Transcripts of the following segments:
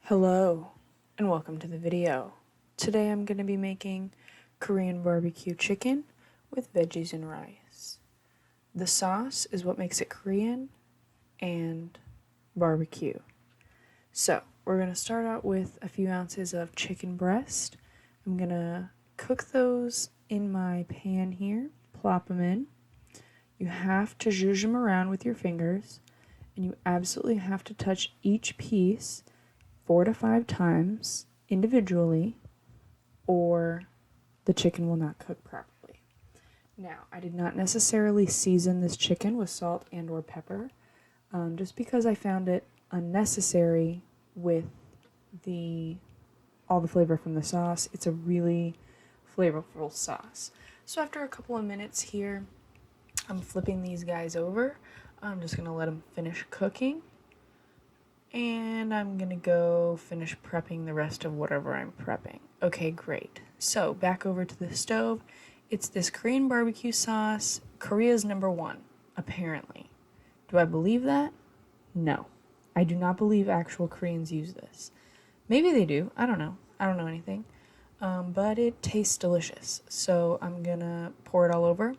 Hello, and welcome to the video. Today I'm going to be making Korean barbecue chicken with veggies and rice. The sauce is what makes it Korean and barbecue. So, we're going to start out with a few ounces of chicken breast. I'm going to cook those in my pan here, plop them in. You have to zhuzh them around with your fingers, and you absolutely have to touch each piece 4 to 5 times individually, or the chicken will not cook properly. Now, I did not necessarily season this chicken with salt and or pepper, just because I found it unnecessary with all the flavor from the sauce. It's a really flavorful sauce. So after a couple of minutes here, I'm flipping these guys over. I'm just going to let them finish cooking. And I'm going to go finish prepping the rest of whatever I'm prepping. Okay, great. So, back over to the stove. It's this Korean barbecue sauce. Korea's #1, apparently. Do I believe that? No. I do not believe actual Koreans use this. Maybe they do. I don't know. I don't know anything. But it tastes delicious. So, I'm going to pour it all over.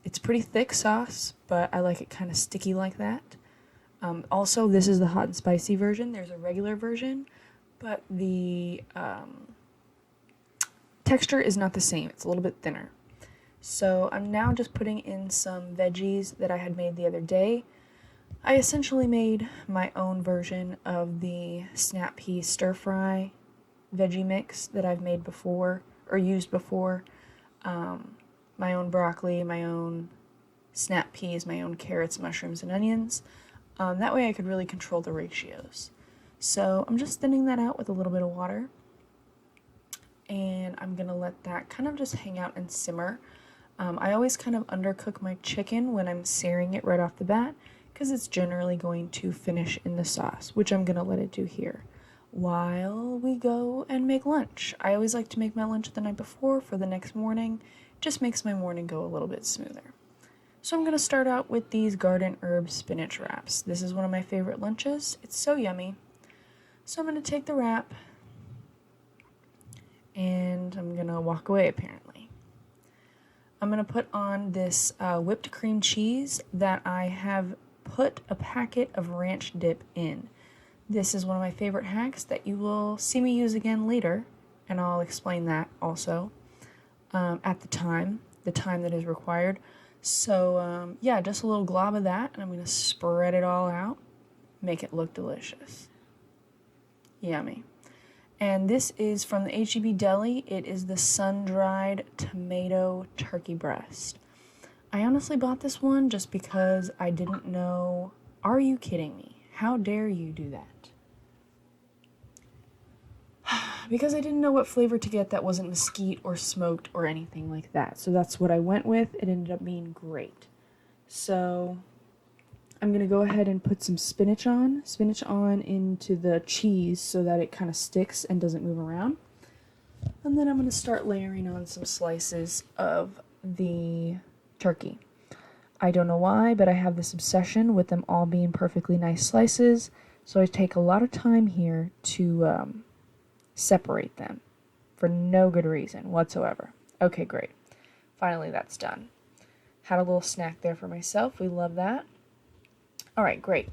It's pretty thick sauce, but I like it kind of sticky like that. Also, this is the hot and spicy version. There's a regular version, but the texture is not the same. It's a little bit thinner. So I'm now just putting in some veggies that I had made the other day. I essentially made my own version of the snap pea stir fry veggie mix that I've made before, or used before. My own broccoli, my own snap peas, my own carrots, mushrooms, and onions. That way I could really control the ratios. So I'm just thinning that out with a little bit of water. And I'm going to let that kind of just hang out and simmer. I always kind of undercook my chicken when I'm searing it right off the bat, because it's generally going to finish in the sauce, which I'm going to let it do here while we go and make lunch. I always like to make my lunch the night before for the next morning. It just makes my morning go a little bit smoother. So I'm going to start out with these garden herb spinach wraps. This is one of my favorite lunches. It's so yummy. So I'm going to take the wrap and I'm going to walk away apparently. I'm going to put on this whipped cream cheese that I have put a packet of ranch dip in. This is one of my favorite hacks that you will see me use again later, and I'll explain that also at the time that is required. So, yeah, just a little glob of that, and I'm going to spread it all out, make it look delicious. Yummy. And this is from the H-E-B Deli. It is the sun-dried tomato turkey breast. I honestly bought this one just because I didn't know. Are you kidding me? How dare you do that? Because I didn't know what flavor to get that wasn't mesquite or smoked or anything like that. So that's what I went with. It ended up being great. So I'm going to go ahead and put some spinach on into the cheese so that it kind of sticks and doesn't move around. And then I'm going to start layering on some slices of the turkey. I don't know why, but I have this obsession with them all being perfectly nice slices. So I take a lot of time here to separate them for no good reason whatsoever. Okay, great. Finally, that's done. Had a little snack there for myself. We love that. All right, great.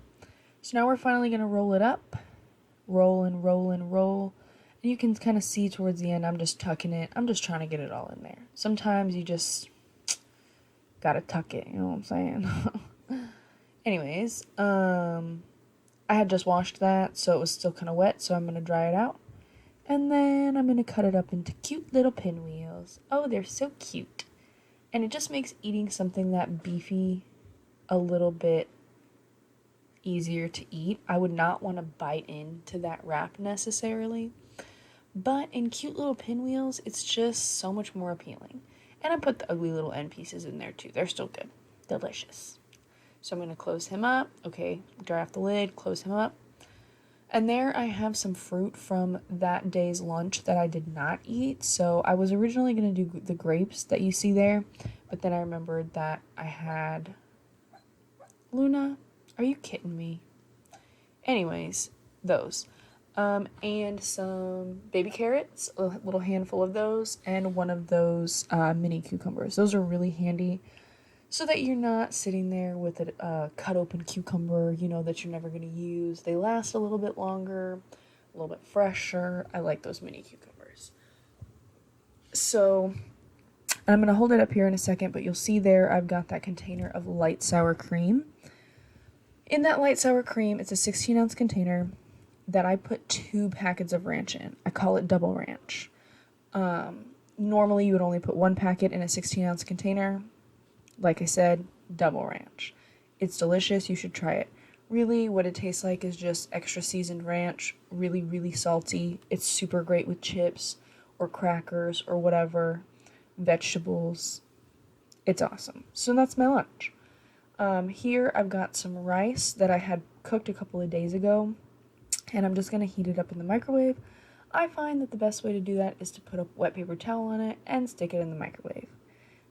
So now we're finally going to roll it up. Roll and roll and roll. And you can kind of see towards the end, I'm just tucking it. I'm just trying to get it all in there. Sometimes you just gotta tuck it, you know what I'm saying? Anyways, I had just washed that, so it was still kind of wet, so I'm going to dry it out. And then I'm going to cut it up into cute little pinwheels. Oh, they're so cute. And it just makes eating something that beefy a little bit easier to eat. I would not want to bite into that wrap necessarily. But in cute little pinwheels, it's just so much more appealing. And I put the ugly little end pieces in there too. They're still good. Delicious. So I'm going to close him up. Okay, dry off the lid, close him up. And there I have some fruit from that day's lunch that I did not eat. So I was originally going to do the grapes that you see there, but then I remembered that I had... Luna, are you kidding me? Anyways, those. And some baby carrots, a little handful of those, and one of those mini cucumbers. Those are really handy so that you're not sitting there with a cut open cucumber, that you're never going to use. They last a little bit longer, a little bit fresher. I like those mini cucumbers. So I'm going to hold it up here in a second, but you'll see there I've got that container of light sour cream. In that light sour cream, it's a 16-ounce container that I put 2 packets of ranch in. I call it double ranch. Normally you would only put 1 packet in a 16-ounce container. Like I said, double ranch. It's delicious. You should try it. Really, what it tastes like is just extra seasoned ranch. Really, really salty. It's super great with chips or crackers or whatever. Vegetables. It's awesome. So that's my lunch. Here I've got some rice that I had cooked a couple of days ago, and I'm just going to heat it up in the microwave. I find that the best way to do that is to put a wet paper towel on it and stick it in the microwave.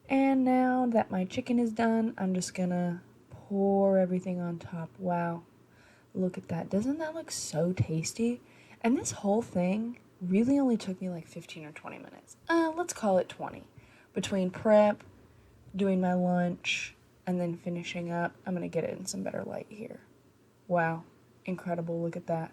And now that my chicken is done, I'm just gonna pour everything on top. Wow, look at that. Doesn't that look so tasty? And this whole thing really only took me like 15 or 20 minutes. Let's call it 20. Between prep, doing my lunch, and then finishing up. I'm gonna get it in some better light here. Wow, incredible, look at that.